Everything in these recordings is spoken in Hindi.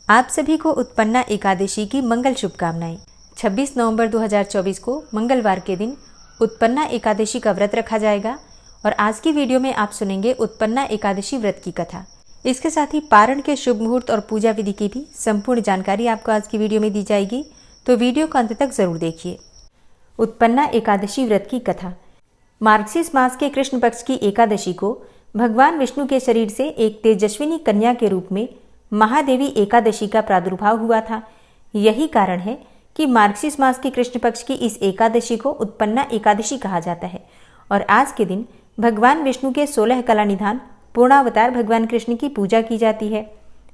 आप सभी को उत्पन्ना एकादशी की मंगल शुभकामनाएं। 26 नवंबर 2024 को मंगलवार के दिन उत्पन्ना एकादशी का व्रत रखा जाएगा और आज की वीडियो में आप सुनेंगे उत्पन्ना एकादशी व्रत की कथा। इसके साथ ही पारण के शुभ मुहूर्त और पूजा विधि की भी संपूर्ण जानकारी आपको आज की वीडियो में दी जाएगी, तो वीडियो को अंत तक जरूर देखिए। उत्पन्ना एकादशी व्रत की कथा। मार्गशीर्ष मास के कृष्ण पक्ष की एकादशी को भगवान विष्णु के शरीर से एक तेजस्विनी कन्या के रूप में महादेवी एकादशी का प्रादुर्भाव हुआ था। यही कारण है कि मार्गशीर्ष मास के कृष्ण पक्ष की इस एकादशी को उत्पन्ना एकादशी कहा जाता है और आज के दिन भगवान विष्णु के 16 कला निधान पूर्णावतार भगवान कृष्ण की पूजा की जाती है।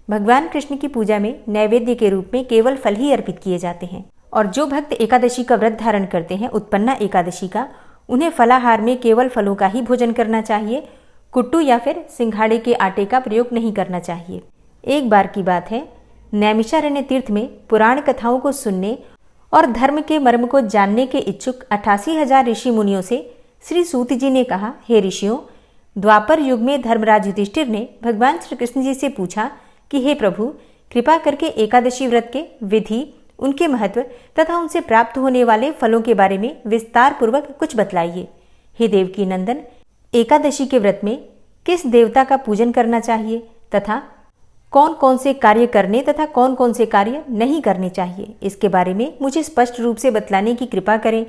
भगवान कृष्ण की पूजा में नैवेद्य के रूप में केवल फल ही अर्पित किए जाते हैं और जो भक्त एकादशी का व्रत धारण करते हैं उत्पन्ना एकादशी का, उन्हें फलाहार में केवल फलों का ही भोजन करना चाहिए। कुट्टू या फिर सिंघाड़े के आटे का प्रयोग नहीं करना चाहिए। एक बार की बात है, नैमिषारण्य तीर्थ में पुराण कथाओं को सुनने और धर्म के मर्म को जानने के इच्छुक 88,000 ऋषि मुनियों से श्री सूत जी ने कहा, हे ऋषियों, द्वापर युग में धर्मराज युधिष्ठिर ने भगवान श्री कृष्ण जी से पूछा कि हे प्रभु, कृपा करके एकादशी व्रत के विधि, उनके महत्व तथा उनसे प्राप्त होने वाले फलों के बारे में विस्तार पूर्वक कुछ बतलाइए। हे देवकी नंदन, एकादशी के व्रत में किस देवता का पूजन करना चाहिए तथा कौन कौन से कार्य करने तथा कौन कौन से कार्य नहीं करने चाहिए, इसके बारे में मुझे स्पष्ट रूप से बतलाने की कृपा करें।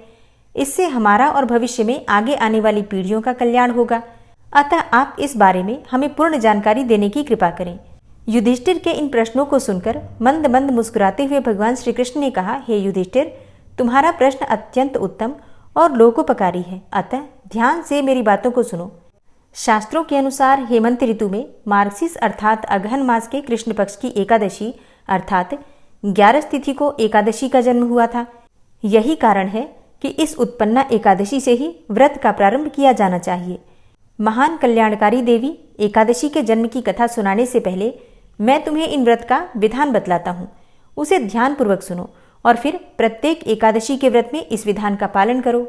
इससे हमारा और भविष्य में आगे आने वाली पीढ़ियों का कल्याण होगा। अतः आप इस बारे में हमें पूर्ण जानकारी देने की कृपा करें। युधिष्ठिर के इन प्रश्नों को सुनकर मंद मंद मुस्कुराते हुए भगवान श्री कृष्ण ने कहा, हे युधिष्ठिर, तुम्हारा प्रश्न अत्यंत उत्तम और लोकोपकारी है, अतः ध्यान से मेरी बातों को सुनो। शास्त्रों के अनुसार हेमंत ऋतु में मार्गशीर्ष अर्थात अगहन मास के कृष्ण पक्ष की एकादशी अर्थात 11 तिथि को एकादशी का जन्म हुआ था। यही कारण है कि इस उत्पन्ना एकादशी से ही व्रत का प्रारंभ किया जाना चाहिए। महान कल्याणकारी देवी एकादशी के जन्म की कथा सुनाने से पहले मैं तुम्हें इन व्रत का विधान बतलाता हूँ। उसे ध्यानपूर्वक सुनो और फिर प्रत्येक एकादशी के व्रत में इस विधान का पालन करो।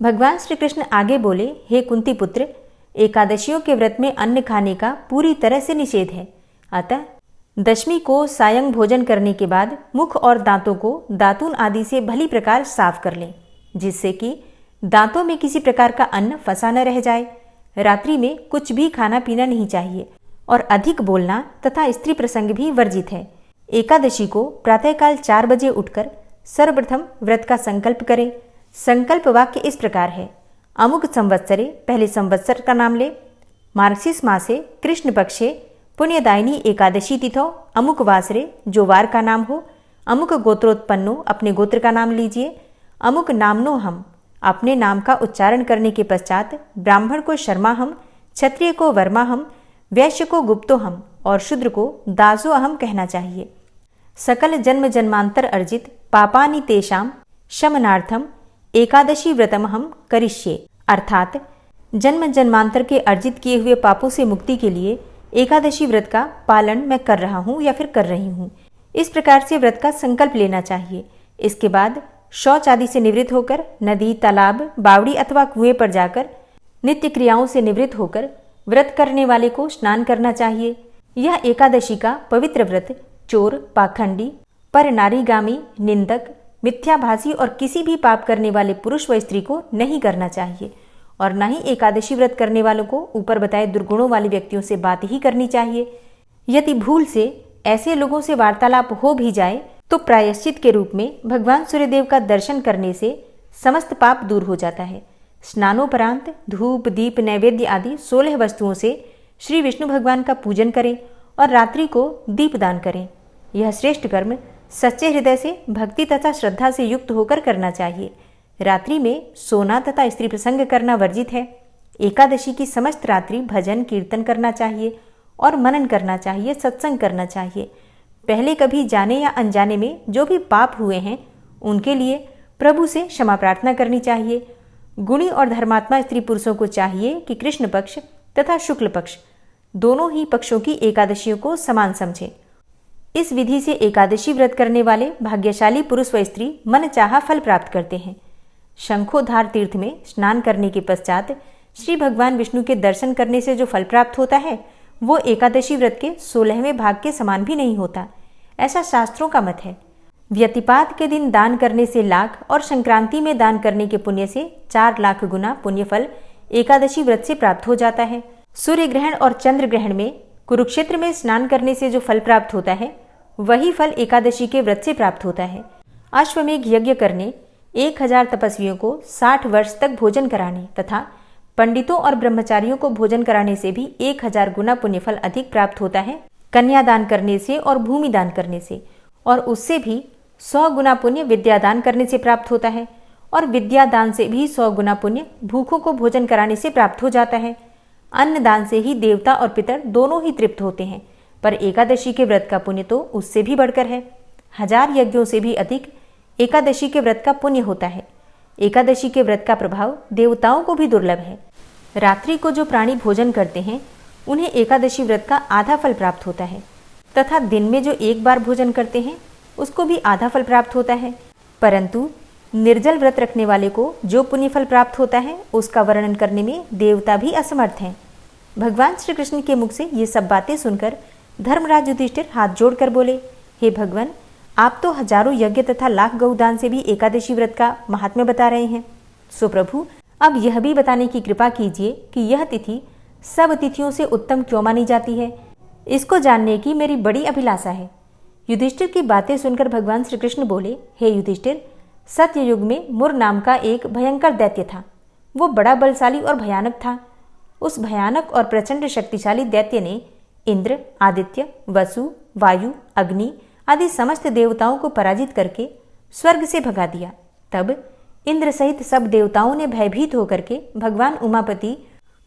भगवान श्री कृष्ण आगे बोले, हे कुंती पुत्र, एकादशियों के व्रत में अन्न खाने का पूरी तरह से निषेध है। अतः दशमी को सायं भोजन करने के बाद मुख और दांतों को दातून आदि से भली प्रकार साफ कर लें, जिससे कि दांतों में किसी प्रकार का अन्न फंसा न रह जाए। रात्रि में कुछ भी खाना पीना नहीं चाहिए और अधिक बोलना तथा स्त्री प्रसंग भी वर्जित है। एकादशी को प्रातःकाल 4 बजे उठकर सर्वप्रथम व्रत का संकल्प करें। संकल्प वाक्य इस प्रकार है, अमुक संवत्सरे, पहले संवत्सर का नाम ले, मार्गशीर्ष मासे कृष्ण पक्षे पुण्यदायिनी एकादशी तिथौ अमुक वासरे, जो वार का नाम हो, अमुक गोत्रोत्पन्नो, अपने गोत्र का नाम लीजिए, अमुक नामनो हम, अपने नाम का उच्चारण करने के पश्चात ब्राह्मण को शर्मा हम, क्षत्रिय को वर्मा हम, वैश्य को गुप्तो हम और शूद्र को दासो अहम कहना चाहिए। सकल जन्म जन्मांतर अर्जित पापानि तेषाम शमनार्थम एकादशी व्रतम हम करिष्ये, अर्थात जन्म जन्मांतर के अर्जित किए हुए पापों से मुक्ति के लिए एकादशी व्रत का पालन मैं कर रहा हूँ या फिर कर रही हूँ। इस प्रकार से व्रत का संकल्प लेना चाहिए। इसके बाद शौच आदि से निवृत्त होकर नदी, तालाब, बावड़ी अथवा कुएं पर जाकर नित्य क्रियाओं से निवृत्त होकर व्रत करने वाले को स्नान करना चाहिए। यह एकादशी का पवित्र व्रत चोर, पाखंडी, परनारीगामी, निंदक, मिथ्याभाषी और किसी भी पाप करने वाले पुरुष व स्त्री को नहीं करना चाहिए और न ही एकादशी व्रत करने वालों को ऊपर बताए दुर्गुणों वाले व्यक्तियों से बात ही करनी चाहिए। यदि भूल से ऐसे लोगों से वार्तालाप हो भी जाए तो प्रायश्चित के रूप में भगवान सूर्यदेव का दर्शन करने से समस्त पाप दूर हो जाता है। स्नानोपरांत धूप, दीप, नैवेद्य आदि 16 वस्तुओं से श्री विष्णु भगवान का पूजन करें और रात्रि को दीपदान करें। यह श्रेष्ठ कर्म सच्चे हृदय से भक्ति तथा श्रद्धा से युक्त होकर करना चाहिए। रात्रि में सोना तथा स्त्री प्रसंग करना वर्जित है। एकादशी की समस्त रात्रि भजन कीर्तन करना चाहिए और मनन करना चाहिए, सत्संग करना चाहिए। पहले कभी जाने या अनजाने में जो भी पाप हुए हैं उनके लिए प्रभु से क्षमा प्रार्थना करनी चाहिए। गुणी और धर्मात्मा स्त्री पुरुषों को चाहिए कि कृष्ण पक्ष तथा शुक्ल पक्ष दोनों ही पक्षों की एकादशियों को समान समझें। इस विधि से एकादशी व्रत करने वाले भाग्यशाली पुरुष व स्त्री मन चाहा फल प्राप्त करते हैं। शंखोधार तीर्थ में स्नान करने के पश्चात श्री भगवान विष्णु के दर्शन करने से जो फल प्राप्त होता है वो एकादशी व्रत के 16वें भाग के समान भी नहीं होता। ऐसा शास्त्रों का मत है। व्यतिपात के दिन दान करने से लाख और संक्रांति में दान करने के पुण्य से 4 लाख गुना पुण्य फल एकादशी व्रत से प्राप्त हो जाता है। सूर्य ग्रहण और चंद्र ग्रहण में कुरुक्षेत्र में स्नान करने से जो फल प्राप्त होता है वही फल एकादशी के व्रत से प्राप्त होता है। अश्वमेघ यज्ञ करने 1000 तपस्वियों को 60 वर्ष तक भोजन कराने तथा पंडितों और ब्रह्मचारियों को भोजन कराने से भी 1000 गुना पुण्यफल अधिक प्राप्त होता है कन्यादान करने से और भूमि दान करने से, और उससे भी 100 गुना पुण्य विद्यादान करने से प्राप्त होता है, और विद्यादान से भी 100 गुना पुण्य भूखों को भोजन कराने से प्राप्त हो जाता है। अन्नदान से ही देवता और पितर दोनों ही तृप्त होते हैं, पर एकादशी के व्रत का पुण्य तो उससे भी बढ़कर है। 1000 यज्ञों से भी अधिक एकादशी के व्रत का पुण्य होता है। एकादशी के व्रत का प्रभाव देवताओं को भी दुर्लभ है। रात्रि को जो प्राणी भोजन करते हैं उन्हें एकादशी व्रत का आधा फल प्राप्त होता है, तथा दिन में जो एक बार भोजन करते हैं उसको भी आधा फल प्राप्त होता है। परंतु निर्जल व्रत रखने वाले को जो पुण्य फल प्राप्त होता है उसका वर्णन करने में देवता भी असमर्थ हैं। भगवान श्री कृष्ण के मुख से ये सब बातें सुनकर धर्मराज युधिष्ठिर हाथ जोड़कर बोले, हे भगवान, आप तो हजारों यज्ञ तथा लाख गौदान से भी एकादशी व्रत का महात्म्य बता रहे हैं। सो प्रभु, अब यह भी बताने की कृपा कीजिए कि यह तिथि सब तिथियों से उत्तम क्यों मानी जाती है। इसको जानने की मेरी बड़ी अभिलाषा है। युधिष्ठिर की बातें सुनकर भगवान श्री कृष्ण बोले, हे युधिष्ठिर, सत्ययुग में मुर नाम का एक भयंकर दैत्य था। वो बड़ा बलशाली और भयानक था। उस भयानक और प्रचंड शक्तिशाली दैत्य ने इंद्र, आदित्य, वसु, वायु, अग्नि आदि समस्त देवताओं को पराजित करके स्वर्ग से भगा दिया। तब इंद्र सहित सब देवताओं ने भयभीत होकर के भगवान उमापति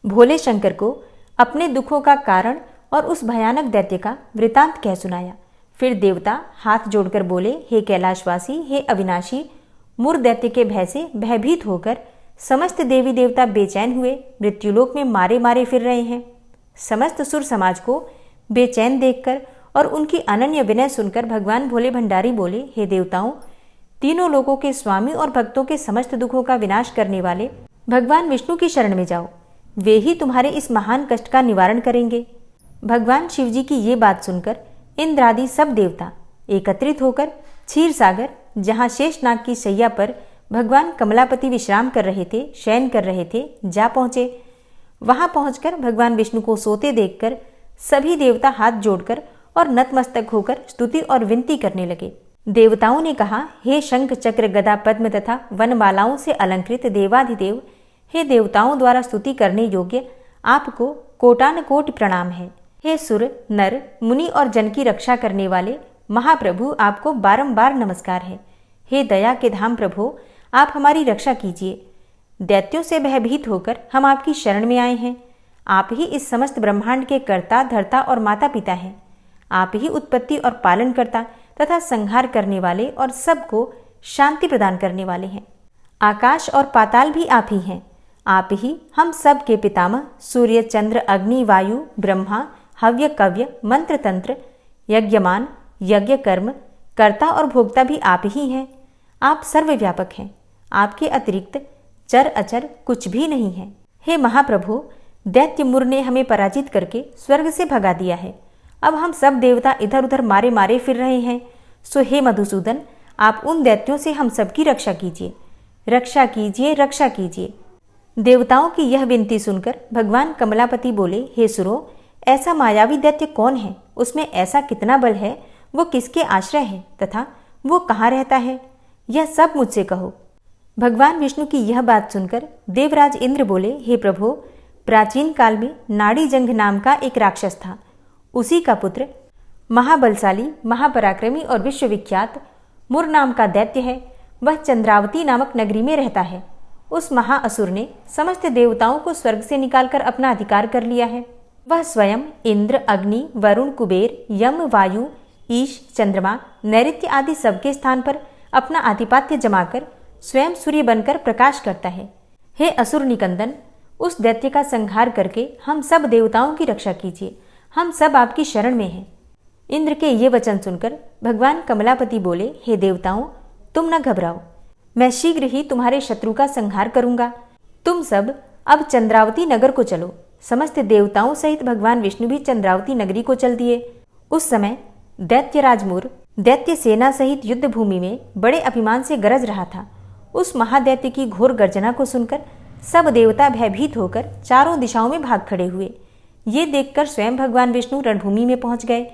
भोले शंकर को अपने दुखों का कारण और उस भयानक दैत्य का वृतांत कह सुनाया। फिर देवता हाथ जोड़कर बोले, हे कैलाशवासी, हे अविनाशी, मुर दैत्य के भय से भयभीत होकर समस्त देवी देवता बेचैन हुए मृत्युलोक में मारे मारे फिर रहे हैं। समस्त सुर समाज को बेचैन देखकर और उनकी अनन्य विनय सुनकर भगवान भोले भंडारी बोले, हे देवताओं, तीनों लोगों के स्वामी और भक्तों के समस्त दुखों का विनाश करने वाले भगवान विष्णु की शरण में जाओ, वे ही तुम्हारे इस महान कष्ट का निवारण करेंगे। भगवान शिव जी की ये बात सुनकर इंद्र आदि सब देवता एकत्रित होकर क्षीर सागर, जहाँ शेषनाग की शैया पर भगवान कमलापति विश्राम कर रहे थे, शयन कर रहे थे, जा पहुंचे। वहां पहुंचकर भगवान विष्णु को सोते देखकर सभी देवता हाथ जोड़कर और नतमस्तक होकर स्तुति और विनती करने लगे। देवताओं ने कहा, हे शंख चक्र गदा पद्म तथा वनमालाओं से अलंकृत देवाधिदेव, हे देवताओं द्वारा स्तुति करने योग्य आपको कोटान कोटि प्रणाम है। हे सुर, नर, मुनि और जन की रक्षा करने वाले महाप्रभु, आपको बारंबार नमस्कार है। हे दया के धाम प्रभु, आप हमारी रक्षा कीजिए। दैत्यों से भयभीत होकर हम आपकी शरण में आए हैं। आप ही इस समस्त ब्रह्मांड के कर्ता, धर्ता और माता पिता हैं। आप ही उत्पत्ति और पालन करता तथा संहार करने वाले और सबको शांति प्रदान करने वाले हैं। आकाश और पाताल भी आप ही हैं। आप ही हम सब के पितामह, सूर्य, चंद्र, अग्नि, वायु, ब्रह्मा, हव्य, कव्य, मंत्र, तंत्र, यज्ञमान, यज्ञ, कर्म, कर्ता और भोक्ता भी आप ही हैं। आप सर्वव्यापक हैं। आपके अतिरिक्त चर अचर कुछ भी नहीं है। हे महाप्रभु, दैत्य मुर ने हमें पराजित करके स्वर्ग से भगा दिया है। अब हम सब देवता इधर उधर मारे मारे फिर रहे हैं। सो हे मधुसूदन, आप उन दैत्यों से हम सबकी रक्षा कीजिए, रक्षा कीजिए, रक्षा कीजिए। देवताओं की यह विनती सुनकर भगवान कमलापति बोले, हे सुरो, ऐसा मायावी दैत्य कौन है? उसमें ऐसा कितना बल है? वो किसके आश्रय है तथा वो कहाँ रहता है? यह सब मुझसे कहो। भगवान विष्णु की यह बात सुनकर देवराज इंद्र बोले, हे प्रभु, प्राचीन काल में नाड़ी जंघ नाम का एक राक्षस था। उसी का पुत्र महाबलशाली, महापराक्रमी और विश्वविख्यात मुर नाम का दैत्य है। वह चंद्रावती नामक नगरी में रहता है। उस महाअसुर ने समस्त देवताओं को स्वर्ग से निकालकर अपना अधिकार कर लिया है। वह स्वयं इंद्र, अग्नि, वरुण, कुबेर, यम, वायु, ईश, चंद्रमा, नैऋत्य आदि सबके स्थान पर अपना आधिपत्य जमाकर स्वयं सूर्य बनकर प्रकाश करता है। हे असुर निकंदन, उस दैत्य का संहार करके हम सब देवताओं की रक्षा कीजिए। हम सब आपकी शरण में हैं। इंद्र के ये वचन सुनकर भगवान कमलापति बोले, हे देवताओं, तुम न घबराओ, मैं शीघ्र ही तुम्हारे शत्रु का संहार करूंगा। तुम सब अब चंद्रावती नगर को चलो। समस्त देवताओं सहित भगवान विष्णु भी चंद्रावती नगरी को चल दिए। उस समय दैत्यराज मुर दैत्य सेना सहित युद्ध भूमि में बड़े अभिमान से गरज रहा था। उस महादैत्य की घोर गर्जना को सुनकर सब देवता भयभीत होकर चारों दिशाओं में भाग खड़े हुए। ये देखकर स्वयं भगवान विष्णु रणभूमि में पहुंच गए।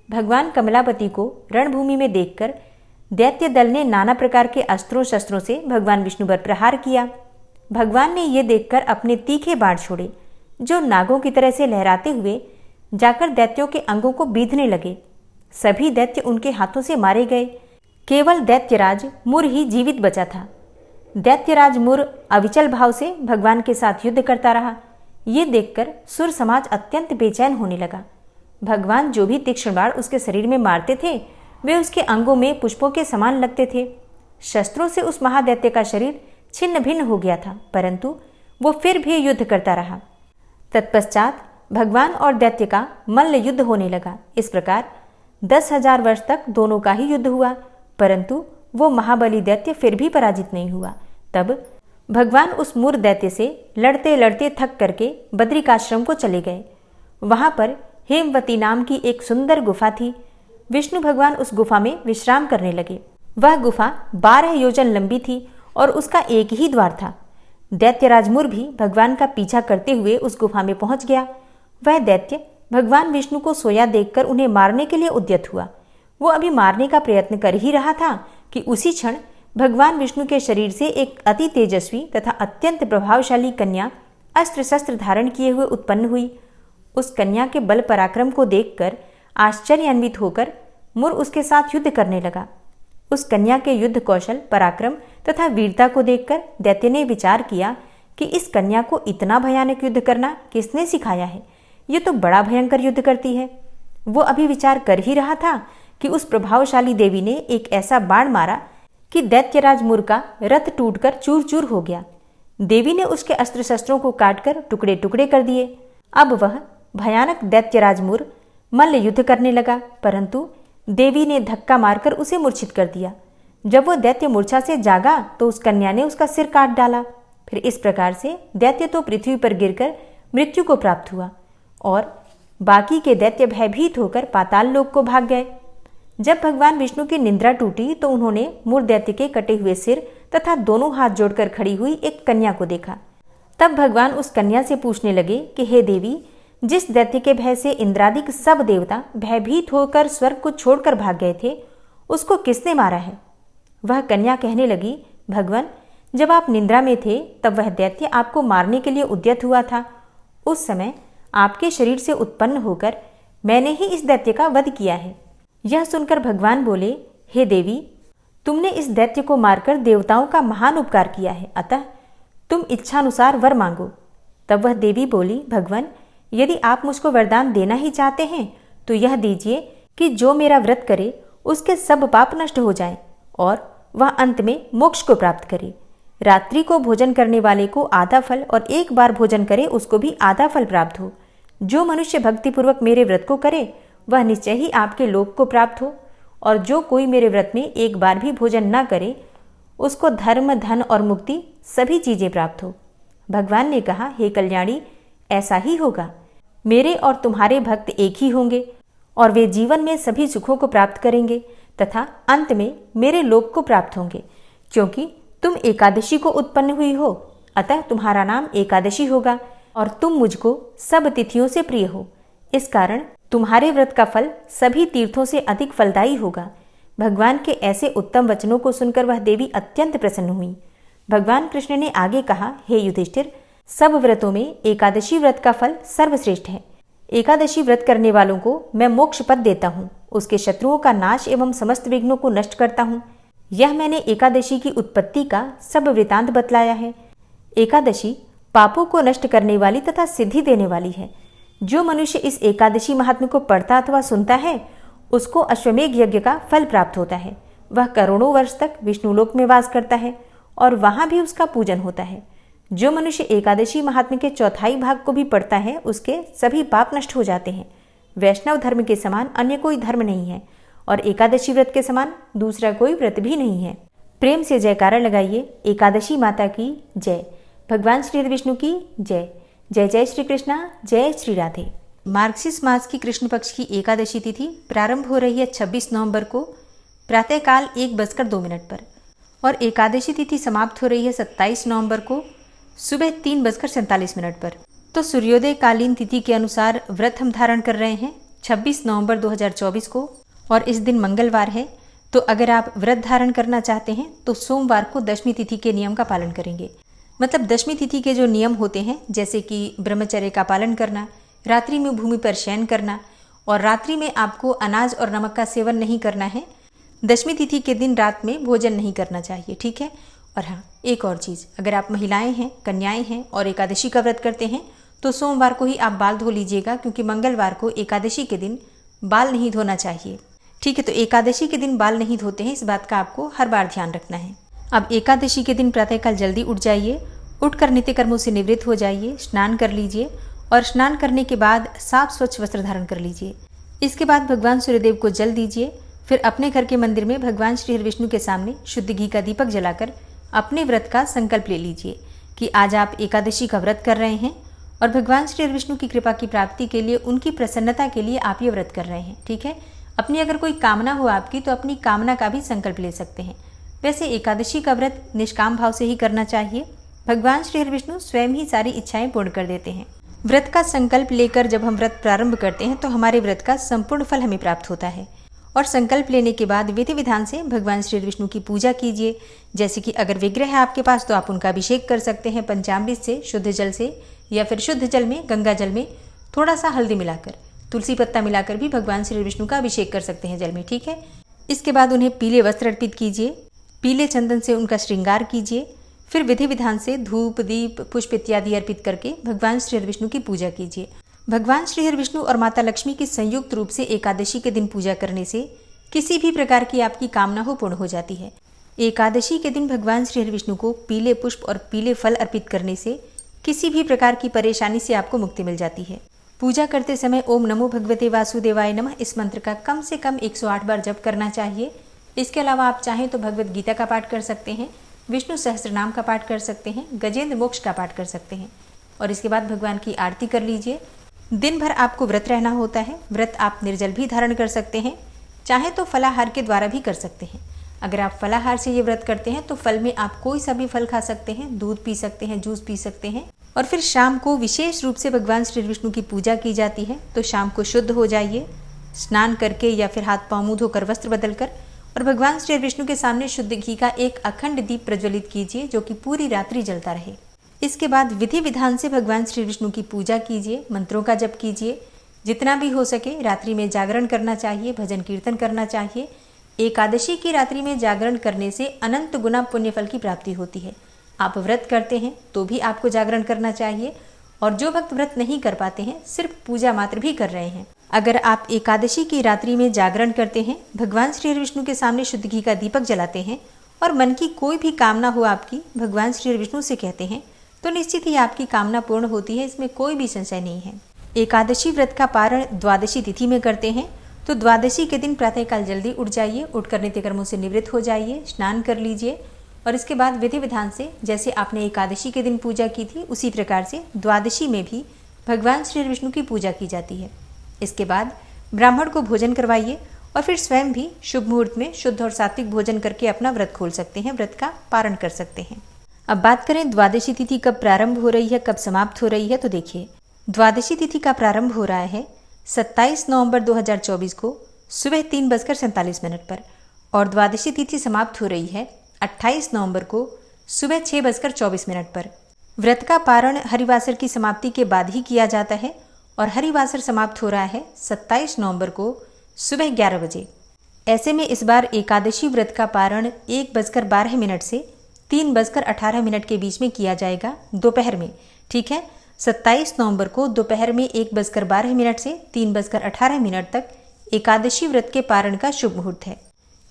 भगवान कमलापति को रणभूमि में देखकर दैत्य दल ने नाना प्रकार के अस्त्रों शस्त्रों से भगवान विष्णु पर प्रहार किया। भगवान ने यह देखकर अपने तीखे बाण छोड़े, जो नागों की तरह से लहराते हुए जाकर दैत्यों के अंगों को बीधने लगे। सभी दैत्य उनके हाथों से मारे गए। केवल दैत्यराज मुर ही जीवित बचा था। दैत्यराज मुर अविचल भाव से भगवान के साथ युद्ध करता रहा। ये देखकर सुर समाज अत्यंत बेचैन होने लगा। भगवान जो भी तीक्ष्ण बाण उसके शरीर में मारते थे वे उसके अंगों में पुष्पों के समान लगते थे। शस्त्रों से उस महादैत्य का शरीर छिन्न भिन्न हो गया था, परंतु वो फिर भी युद्ध करता रहा। तत्पश्चात भगवान और दैत्य का मल्ल युद्ध होने लगा। इस प्रकार 10,000 वर्ष तक दोनों का ही युद्ध हुआ, परंतु वो महाबली दैत्य फिर भी पराजित नहीं हुआ। तब भगवान उस मुर दैत्य से लड़ते लड़ते थक करके बद्रिकाश्रम को चले गए। वहां पर हेमवती नाम की एक सुंदर गुफा थी। विष्णु भगवान उस गुफा में विश्राम करने लगे। वह गुफा 12 योजन लंबी थी और उसका एक ही द्वार था। दैत्यराज मुर भी भगवान का पीछा करते हुए उस गुफा में पहुंच गया। वह दैत्य भगवान विष्णु को सोया देखकर उन्हें मारने के लिए उद्यत हुआ। वो अभी मारने का प्रयत्न कर ही रहा था कि उसी क्षण भगवान विष्णु के शरीर से एक अति तेजस्वी तथा अत्यंत प्रभावशाली कन्या अस्त्र शस्त्र धारण किए हुए उत्पन्न हुई। उस कन्या के बल पराक्रम को देखकर आश्चर्यान्वित होकर मुर उसके साथ युद्ध करने लगा। उस कन्या के युद्ध कौशल, पराक्रम तथा वीरता को देखकर दैत्य ने विचार किया कि इस कन्या को इतना भयानक युद्ध करना किसने सिखाया है? ये तो बड़ा भयंकर युद्ध करती है। वो अभी विचार कर ही रहा था कि उस प्रभावशाली देवी ने एक ऐसा बाण मारा कि दैत्यराज मुर का रथ टूटकर चूर चूर हो गया। देवी ने उसके अस्त्र शस्त्रों को काटकर टुकड़े टुकड़े कर दिए। अब वह भयानक दैत्यराज मुर मल्ल युद्ध करने लगा, परंतु देवी ने धक्का मारकर उसे मूर्छित कर दिया। जब वो दैत्य मूर्छा से जागा तो उस कन्या ने उसका सिर काट डाला। फिर इस प्रकार से दैत्य तो पृथ्वी पर गिरकर मृत्यु को प्राप्त हुआ और बाकी के दैत्य भयभीत होकर पाताल लोक को भाग गए। जब भगवान विष्णु की निंद्रा टूटी तो उन्होंने मुर दैत्य के कटे हुए सिर तथा दोनों हाथ जोड़कर खड़ी हुई एक कन्या को देखा। तब भगवान उस कन्या से पूछने लगे कि हे देवी, जिस दैत्य के भय से इंद्रादिक सब देवता भयभीत होकर स्वर्ग को छोड़कर भाग गए थे, उसको किसने मारा है? वह कन्या कहने लगी, भगवान, जब आप निंद्रा में थे तब वह दैत्य आपको मारने के लिए उद्यत हुआ था। उस समय आपके शरीर से उत्पन्न होकर मैंने ही इस दैत्य का वध किया है। यह सुनकर भगवान बोले, हे देवी, तुमने इस दैत्य को मारकर देवताओं का महान उपकार किया है, अतः तुम इच्छानुसार वर मांगो। तब वह देवी बोली, भगवान, यदि आप मुझको वरदान देना ही चाहते हैं तो यह दीजिए कि जो मेरा व्रत करे उसके सब पाप नष्ट हो जाएं और वह अंत में मोक्ष को प्राप्त करे। रात्रि को भोजन करने वाले को आधा फल और एक बार भोजन करे उसको भी आधा फल प्राप्त हो। जो मनुष्य भक्तिपूर्वक मेरे व्रत को करे वह निश्चय ही आपके लोक को प्राप्त हो, और जो कोई मेरे व्रत में एक बार भी भोजन न करे उसको धर्म, धन और मुक्ति सभी चीजें प्राप्त हो। भगवान ने कहा, हे कल्याणी, ऐसा ही होगा। मेरे और तुम्हारे भक्त एक ही होंगे और वे जीवन में सभी सुखों को प्राप्त करेंगे तथा अंत में मेरे लोक को प्राप्त होंगे। क्योंकि तुम एकादशी को उत्पन्न हुई हो, अतः तुम्हारा नाम एकादशी होगा और तुम मुझको सब तिथियों से प्रिय हो। इस कारण तुम्हारे व्रत का फल सभी तीर्थों से अधिक फलदायी होगा। भगवान के ऐसे उत्तम वचनों को सुनकर वह देवी अत्यंत प्रसन्न हुई। भगवान कृष्ण ने आगे कहा, हे युधिष्ठिर, सब व्रतों में एकादशी व्रत का फल सर्वश्रेष्ठ है। एकादशी व्रत करने वालों को मैं मोक्ष पद देता हूँ, उसके शत्रुओं का नाश एवं समस्त विघ्नों को नष्ट करता हूँ। यह मैंने एकादशी की उत्पत्ति का सब वृतांत बतलाया है। एकादशी पापों को नष्ट करने वाली तथा सिद्धि देने वाली है। जो मनुष्य इस एकादशी महात्म्य को पढ़ता अथवा सुनता है उसको अश्वमेघ यज्ञ का फल प्राप्त होता है। वह करोड़ों वर्ष तक विष्णुलोक में वास करता है और वहां भी उसका पूजन होता है। जो मनुष्य एकादशी महात्म्य के चौथाई भाग को भी पढ़ता है उसके सभी पाप नष्ट हो जाते हैं। वैष्णव धर्म के समान अन्य कोई धर्म नहीं है और एकादशी व्रत के समान दूसरा कोई व्रत भी नहीं है। प्रेम से जयकारा लगाइए एकादशी माता की जय। भगवान श्री विष्णु की जय। जय जय श्री कृष्णा, जय श्री राधे। मार्गशीर्ष मास की कृष्ण पक्ष की एकादशी तिथि प्रारंभ हो रही है 26 नवंबर को प्रातःकाल 1:02 पर और एकादशी तिथि समाप्त हो रही है 27 नवंबर को सुबह 3:47 पर। तो सूर्योदय कालीन तिथि के अनुसार व्रत हम धारण कर रहे हैं 26 नवंबर 2024 को और इस दिन मंगलवार है। तो अगर आप व्रत धारण करना चाहते हैं तो सोमवार को दशमी तिथि के नियम का पालन करेंगे। मतलब दशमी तिथि के जो नियम होते हैं जैसे कि ब्रह्मचर्य का पालन करना, रात्रि में भूमि पर शयन करना और रात्रि में आपको अनाज और नमक का सेवन नहीं करना है। दशमी तिथि के दिन रात में भोजन नहीं करना चाहिए, ठीक है। और हाँ, एक और चीज़, अगर आप महिलाएं हैं, कन्याएं हैं और एकादशी का व्रत करते हैं तो सोमवार को ही आप बाल धो लीजिएगा, क्योंकि मंगलवार को एकादशी के दिन बाल नहीं धोना चाहिए, ठीक है। तो एकादशी के दिन बाल नहीं धोते हैं, इस बात का आपको हर बार ध्यान रखना है। अब एकादशी के दिन प्रातःकाल जल्दी उठ जाइए, उठकर नित्य कर्मों से निवृत्त हो जाइए, स्नान कर लीजिए और स्नान करने के बाद साफ स्वच्छ वस्त्र धारण कर लीजिए। इसके बाद भगवान सूर्यदेव को जल दीजिए। फिर अपने घर के मंदिर में भगवान श्री हरि विष्णु के सामने शुद्ध घी का दीपक जलाकर अपने व्रत का संकल्प ले लीजिए कि आज आप एकादशी का व्रत कर रहे हैं और भगवान श्री हरि विष्णु की कृपा की प्राप्ति के लिए, उनकी प्रसन्नता के लिए आप ये व्रत कर रहे हैं, ठीक है। अपनी अगर कोई कामना हो आपकी तो अपनी कामना का भी संकल्प ले सकते हैं। वैसे एकादशी का व्रत निष्काम भाव से ही करना चाहिए। भगवान श्री हरि विष्णु स्वयं ही सारी इच्छाएं पूर्ण कर देते हैं। व्रत का संकल्प लेकर जब हम व्रत प्रारंभ करते हैं तो हमारे व्रत का संपूर्ण फल हमें प्राप्त होता है। और संकल्प लेने के बाद विधि विधान से भगवान श्री विष्णु की पूजा कीजिए। जैसे कि अगर विग्रह है आपके पास तो आप उनका अभिषेक कर सकते हैं पंचामृत से, शुद्ध जल से, या फिर शुद्ध जल में, गंगा जल में थोड़ा सा हल्दी मिलाकर, तुलसी पत्ता मिलाकर भी भगवान श्री विष्णु का अभिषेक कर सकते हैं जल में, ठीक है। इसके बाद उन्हें पीले वस्त्र अर्पित कीजिए, पीले चंदन से उनका श्रृंगार कीजिए। फिर विधि विधान से धूप, दीप, पुष्प इत्यादि अर्पित करके भगवान श्री हरि विष्णु की पूजा कीजिए। भगवान श्री हरि विष्णु और माता लक्ष्मी की संयुक्त रूप से एकादशी के दिन पूजा करने से किसी भी प्रकार की आपकी कामना हो पूर्ण हो जाती है। एकादशी के दिन भगवान श्री हरि विष्णु को पीले पुष्प और पीले फल अर्पित करने से किसी भी प्रकार की परेशानी से आपको मुक्ति मिल जाती है। पूजा करते समय ओम नमो भगवते वासुदेवाय नमः इस मंत्र का कम से कम 108 बार जप करना चाहिए। इसके अलावा आप चाहें तो भगवत गीता का पाठ कर सकते हैं, विष्णु सहस्त्रनाम का पाठ कर सकते हैं, गजेंद्र मोक्ष का पाठ कर सकते हैं और इसके बाद भगवान की आरती कर लीजिए। दिन भर आपको व्रत रहना होता है। व्रत आप निर्जल भी धारण कर सकते हैं, चाहे तो फलाहार के द्वारा भी कर सकते हैं। अगर आप फलाहार से ये व्रत करते हैं तो फल में आप कोई सा भी फल खा सकते हैं, दूध पी सकते हैं, जूस पी सकते हैं। और फिर शाम को विशेष रूप से भगवान श्री विष्णु की पूजा की जाती है। तो शाम को शुद्ध हो जाइए, स्नान करके या फिर हाथ पाँव मुँह धोकर वस्त्र बदलकर और भगवान श्री विष्णु के सामने शुद्ध घी का एक अखंड दीप प्रज्वलित कीजिए, जो कि पूरी रात्रि जलता रहे। इसके बाद विधि विधान से भगवान श्री विष्णु की पूजा कीजिए, मंत्रों का जप कीजिए। जितना भी हो सके रात्रि में जागरण करना चाहिए, भजन कीर्तन करना चाहिए। एकादशी की रात्रि में जागरण करने से अनंत गुना पुण्य फल की प्राप्ति होती है। आप व्रत करते हैं तो भी आपको जागरण करना चाहिए और जो भक्त व्रत नहीं कर पाते हैं, सिर्फ पूजा मात्र भी कर रहे हैं, अगर आप एकादशी की रात्रि में जागरण करते हैं, भगवान श्री हरि विष्णु के सामने शुद्ध घी का दीपक जलाते हैं और मन की कोई भी कामना हो आपकी भगवान श्री हरि विष्णु से कहते हैं, तो निश्चित ही आपकी कामना पूर्ण होती है। इसमें कोई भी संशय नहीं है। एकादशी व्रत का पारण द्वादशी तिथि में करते हैं तो द्वादशी के दिन प्रातःकाल जल्दी उठ जाइए, उठकर नित्य कर्मों से निवृत्त हो जाइए, स्नान कर लीजिए और इसके बाद विधि विधान से जैसे आपने एकादशी के दिन पूजा की थी उसी प्रकार से द्वादशी में भी भगवान श्री हरि विष्णु की पूजा की जाती है। इसके बाद ब्राह्मण को भोजन करवाइए और फिर स्वयं भी शुभ मुहूर्त में शुद्ध और सात्विक भोजन करके अपना व्रत खोल सकते हैं, व्रत का पारण कर सकते हैं। अब बात करें द्वादशी तिथि कब प्रारंभ हो रही है, कब समाप्त हो रही है, तो देखिए द्वादशी तिथि का प्रारंभ हो रहा है 27 नवंबर 2024 को सुबह 3:47 पर और द्वादशी तिथि समाप्त हो रही है 28 नवंबर को सुबह 6:24 पर। व्रत का पारण हरिवासर की समाप्ति के बाद ही किया जाता है और हरिवासर समाप्त हो रहा है 27 नवंबर को सुबह 11 बजे। ऐसे में इस बार एकादशी व्रत का पारण 1:12 से 3:18 के बीच में किया जाएगा दोपहर में, ठीक है। 27 नवंबर को दोपहर में 1:12 से 3:18 तक एकादशी व्रत के पारण का शुभ मुहूर्त है,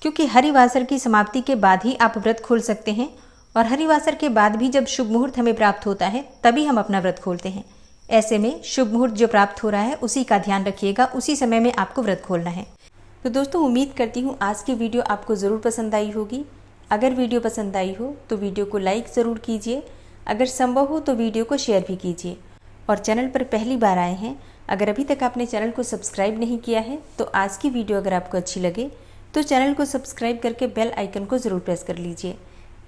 क्योंकि हरिवासर की समाप्ति के बाद ही आप व्रत खोल सकते हैं और हरिवासर के बाद भी जब शुभ मुहूर्त हमें प्राप्त होता है तभी हम अपना व्रत खोलते हैं। ऐसे में शुभ मुहूर्त जो प्राप्त हो रहा है उसी का ध्यान रखिएगा, उसी समय में आपको व्रत खोलना है। तो दोस्तों उम्मीद करती हूँ आज की वीडियो आपको ज़रूर पसंद आई होगी। अगर वीडियो पसंद आई हो तो वीडियो को लाइक ज़रूर कीजिए, अगर संभव हो तो वीडियो को शेयर भी कीजिए और चैनल पर पहली बार आए हैं अगर अभी तक आपने चैनल को सब्सक्राइब नहीं किया है तो आज की वीडियो अगर आपको अच्छी लगे तो चैनल को सब्सक्राइब करके बेल आइकन को ज़रूर प्रेस कर लीजिए।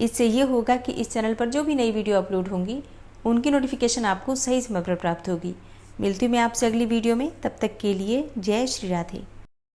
इससे ये होगा कि इस चैनल पर जो भी नई वीडियो अपलोड होंगी उनकी नोटिफिकेशन आपको सही समय पर प्राप्त होगी। मिलती हूँ मैं आपसे अगली वीडियो में, तब तक के लिए जय श्री राधे।